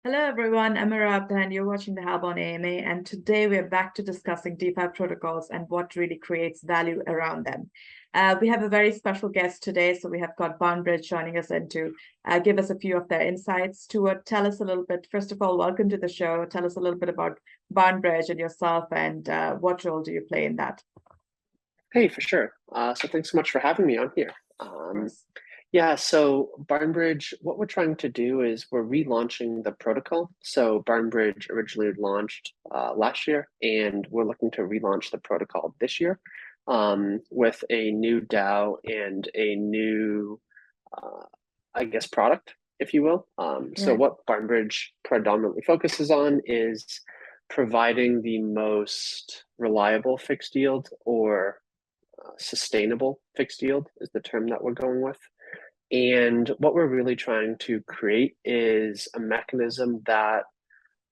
Hello everyone, I'm Arabdha and you're watching the Halborn AMA, and today we're back to discussing DeFi protocols and what really creates value around them. We have a very special guest today, so we have got BarnBridge joining us and to give us a few of their insights. Stuart, tell us a little bit, first of all, welcome to the show. Tell us a little bit about BarnBridge and yourself and what role do you play in that? Hey, for sure. So thanks so much for having me on here. Of course. Yeah, so BarnBridge, what we're trying to do is we're relaunching the protocol. So BarnBridge originally launched last year, and we're looking to relaunch the protocol this year with a new DAO and a new, I guess, product, if you will. So Right. what BarnBridge predominantly focuses on is providing the most reliable fixed yield or sustainable fixed yield is the term that we're going with. And what we're really trying to create is a mechanism that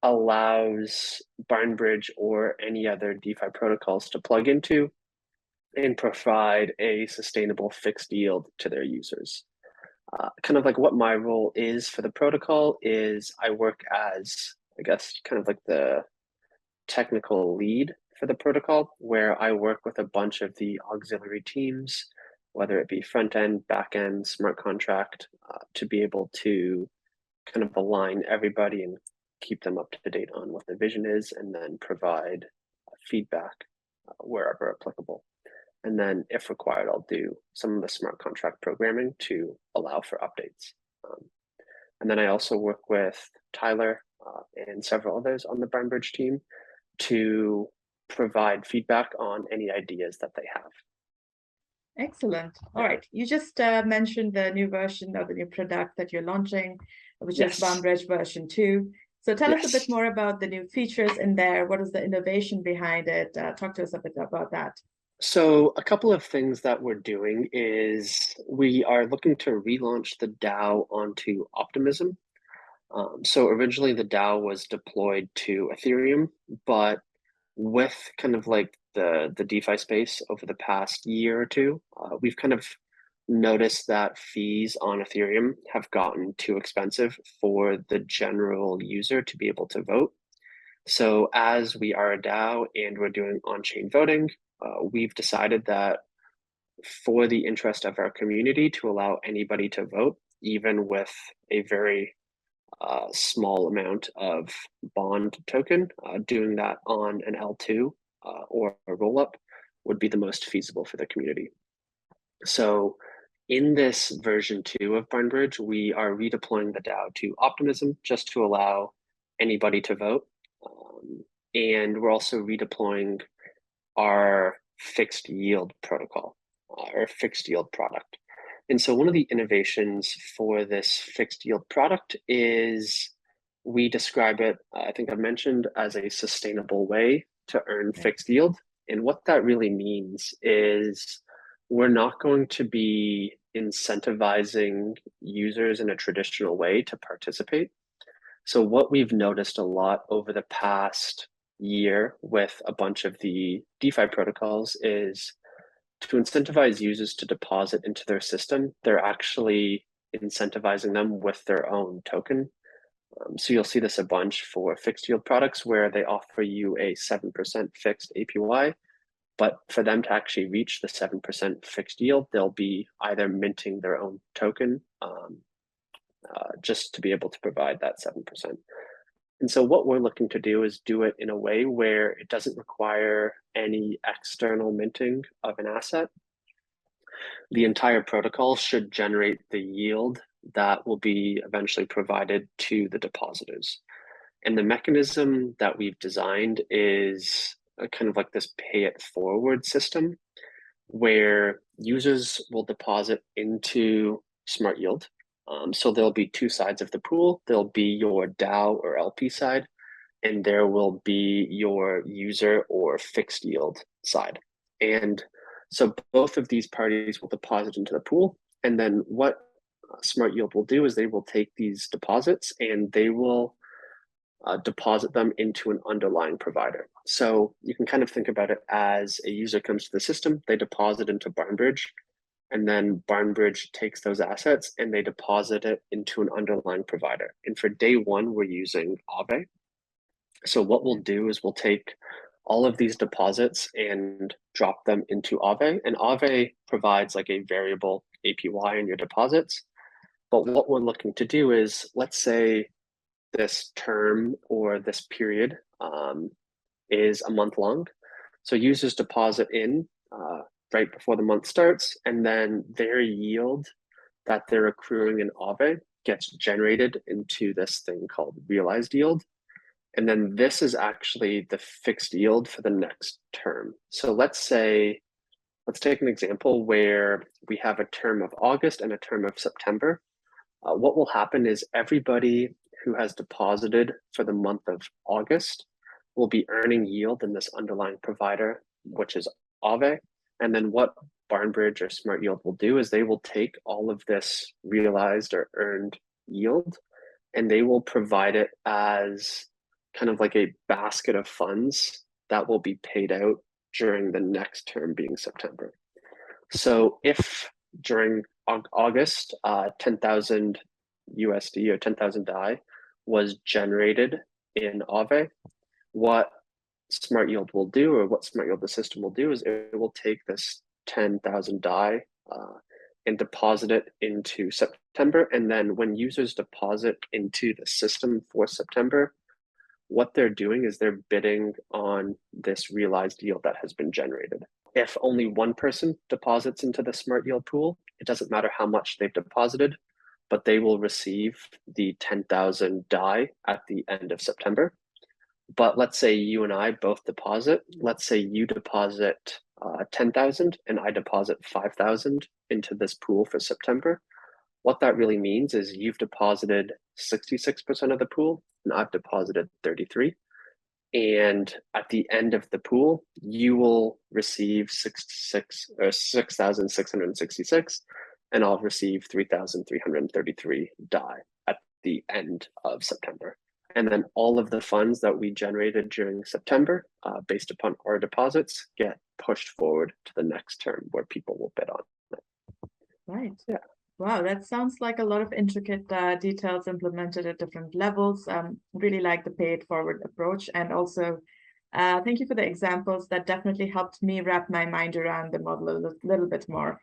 allows BarnBridge or any other DeFi protocols to plug into and provide a sustainable fixed yield to their users. Kind of like what my role is for the protocol is I work as, I guess, kind of like the technical lead for the protocol, where I work with a bunch of the auxiliary teams, whether it be front end, back end, smart contract, to be able to kind of align everybody and keep them up to date on what the vision is, and then provide feedback wherever applicable. And then, if required, I'll do some of the smart contract programming to allow for updates. And then I also work with Tyler and several others on the BarnBridge team to provide feedback on any ideas that they have. Excellent. All right. You just mentioned the new version of the new product that you're launching, which is Yes. BarnBridge version 2. So tell us a bit Yes. more about the new features in there. What is the innovation behind it? Talk to us a bit about that. So a couple of things that we're doing is we are looking to relaunch the DAO onto Optimism. So originally the DAO was deployed to Ethereum, but with kind of like the DeFi space over the past year or two, we've kind of noticed that fees on Ethereum have gotten too expensive for the general user to be able to vote. So as we are a DAO and we're doing on-chain voting, we've decided that for the interest of our community to allow anybody to vote, even with a very small amount of bond token, doing that on an L2 or a rollup would be the most feasible for the community. So in this version 2 of BarnBridge, we are redeploying the DAO to Optimism just to allow anybody to vote. And we're also redeploying our fixed yield protocol, or fixed yield product. And so one of the innovations for this fixed yield product is we describe it, I think I've mentioned, as a sustainable way to earn fixed yield. And what that really means is we're not going to be incentivizing users in a traditional way to participate. So what we've noticed a lot over the past year with a bunch of the DeFi protocols is to incentivize users to deposit into their system, they're actually incentivizing them with their own token. So you'll see this a bunch for fixed yield products where they offer you a 7% fixed APY, but for them to actually reach the 7% fixed yield, they'll be either minting their own token just to be able to provide that 7%. And so what we're looking to do is do it in a way where it doesn't require any external minting of an asset. The entire protocol should generate the yield that will be eventually provided to the depositors. And the mechanism that we've designed is kind of like this pay it forward system where users will deposit into Smart Yield. So there'll be two sides of the pool. There'll be your DAO or LP side, and there will be your user or fixed yield side. And so both of these parties will deposit into the pool. And then what Smart Yield will do is they will take these deposits and they will deposit them into an underlying provider. So you can kind of think about it as a user comes to the system, they deposit into BarnBridge, and then BarnBridge takes those assets and they deposit it into an underlying provider. And for day one, we're using Aave. So what we'll do is we'll take all of these deposits and drop them into Aave, and Aave provides like a variable APY in your deposits. But what we're looking to do is, let's say this term or this period is a month long. So users deposit in right before the month starts, and then their yield that they're accruing in Aave gets generated into this thing called realized yield. And then this is actually the fixed yield for the next term. So let's take an example where we have a term of August and a term of September. What will happen is everybody who has deposited for the month of August will be earning yield in this underlying provider, which is Aave. And then what BarnBridge or Smart Yield will do is they will take all of this realized or earned yield and they will provide it as kind of like a basket of funds that will be paid out during the next term being September. So if during August, 10,000 USD or 10,000 DAI was generated in Aave, what Smart Yield will do, or what Smart Yield the system will do, is it will take this 10,000 DAI and deposit it into September. And then when users deposit into the system for September, what they're doing is they're bidding on this realized yield that has been generated. If only one person deposits into the Smart Yield pool, it doesn't matter how much they've deposited, but they will receive the 10,000 DAI at the end of September. But let's say you and I both deposit. Let's say you deposit 10,000 and I deposit 5,000 into this pool for September. What that really means is you've deposited 66% of the pool and I've deposited 33. And at the end of the pool, you will receive 6,666 and I'll receive 3,333 DAI at the end of September. And then all of the funds that we generated during September, based upon our deposits, get pushed forward to the next term where people will bid on it. Right. Yeah. Wow, that sounds like a lot of intricate details implemented at different levels. Really like the pay it forward approach. And also, thank you for the examples. That definitely helped me wrap my mind around the model a little bit more.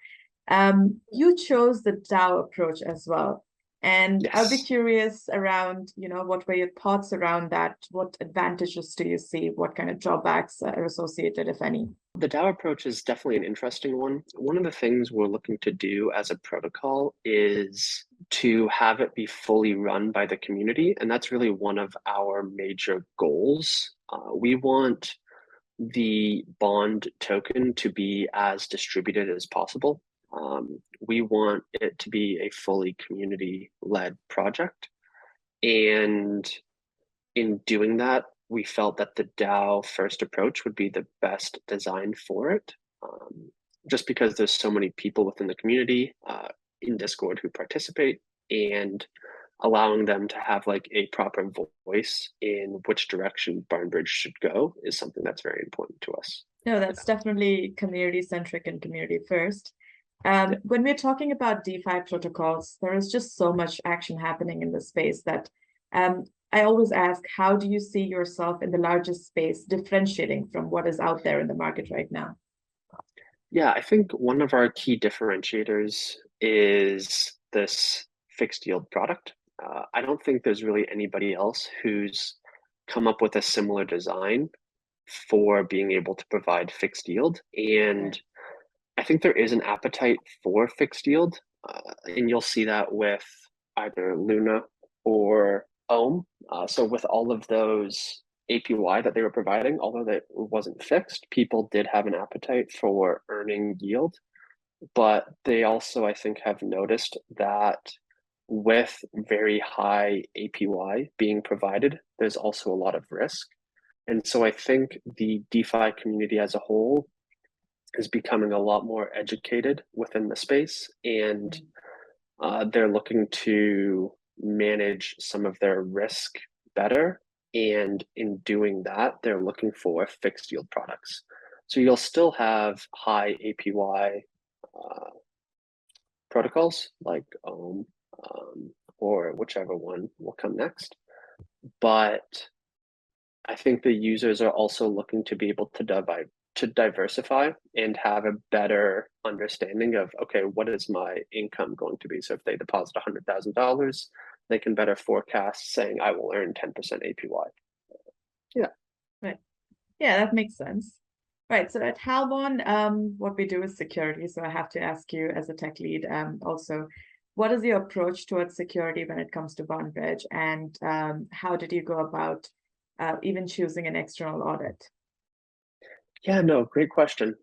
You chose the DAO approach as well. And Yes. I'll be curious around, what were your thoughts around that? What advantages do you see? What kind of drawbacks are associated, if any? The DAO approach is definitely an interesting one. One of the things we're looking to do as a protocol is to have it be fully run by the community. And that's really one of our major goals. We want the bond token to be as distributed as possible. We want it to be a fully community-led project. And in doing that, we felt that the DAO first approach would be the best design for it, just because there's so many people within the community in Discord who participate, and allowing them to have like a proper voice in which direction BarnBridge should go is something that's very important to us. No, that's definitely community-centric and community first. When we're talking about DeFi protocols, there is just so much action happening in the space that I always ask, how do you see yourself in the largest space differentiating from what is out there in the market right now? Yeah, I think one of our key differentiators is this fixed yield product. I don't think there's really anybody else who's come up with a similar design for being able to provide fixed yield. And I think there is an appetite for fixed yield, and you'll see that with either Luna or Ohm. So with all of those APY that they were providing, although that wasn't fixed, people did have an appetite for earning yield. But they also, I think, have noticed that with very high APY being provided, there's also a lot of risk. And so I think the DeFi community as a whole is becoming a lot more educated within the space, and they're looking to manage some of their risk better. And in doing that, they're looking for fixed yield products. So you'll still have high APY protocols like Ohm, or whichever one will come next. But I think the users are also looking to be able to diversify and have a better understanding of, okay, what is my income going to be? So if they deposit $100,000, they can better forecast saying, I will earn 10% APY. Yeah. Right. Yeah, that makes sense. Right. So at Halborn, what we do is security. So I have to ask you as a tech lead, also, what is your approach towards security when it comes to BarnBridge, and how did you go about even choosing an external audit? Yeah, no, great question.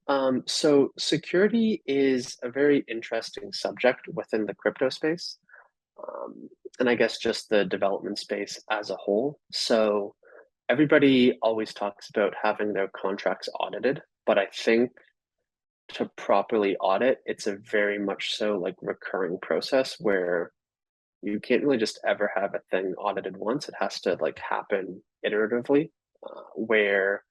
So security is a very interesting subject within the crypto space, and I guess just the development space as a whole. So everybody always talks about having their contracts audited, but I think to properly audit, it's a very much so like recurring process where you can't really just ever have a thing audited once. It has to like happen iteratively, where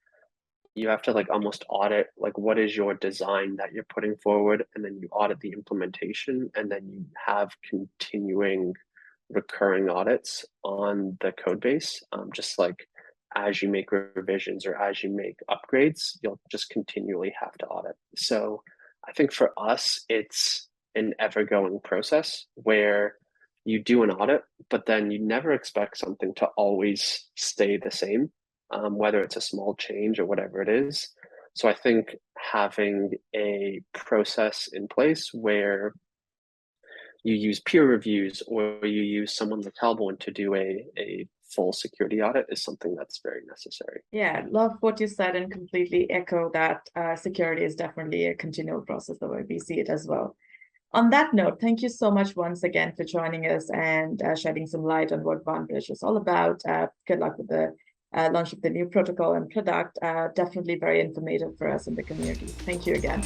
you have to like almost audit like what is your design that you're putting forward, and then you audit the implementation, and then you have continuing recurring audits on the code base. Just like as you make revisions or as you make upgrades, you'll just continually have to audit. So I think for us, it's an ever-going process where you do an audit, but then you never expect something to always stay the same, whether it's a small change or whatever it is. So I think having a process in place where you use peer reviews or you use someone like Halborn to do a full security audit is something that's very necessary. Yeah, love what you said and completely echo that security is definitely a continual process the way we see it as well. On that note, thank you so much once again for joining us and shedding some light on what BarnBridge is all about. Good luck with the launch of the new protocol and product. Definitely very informative for us in the community. Thank you again.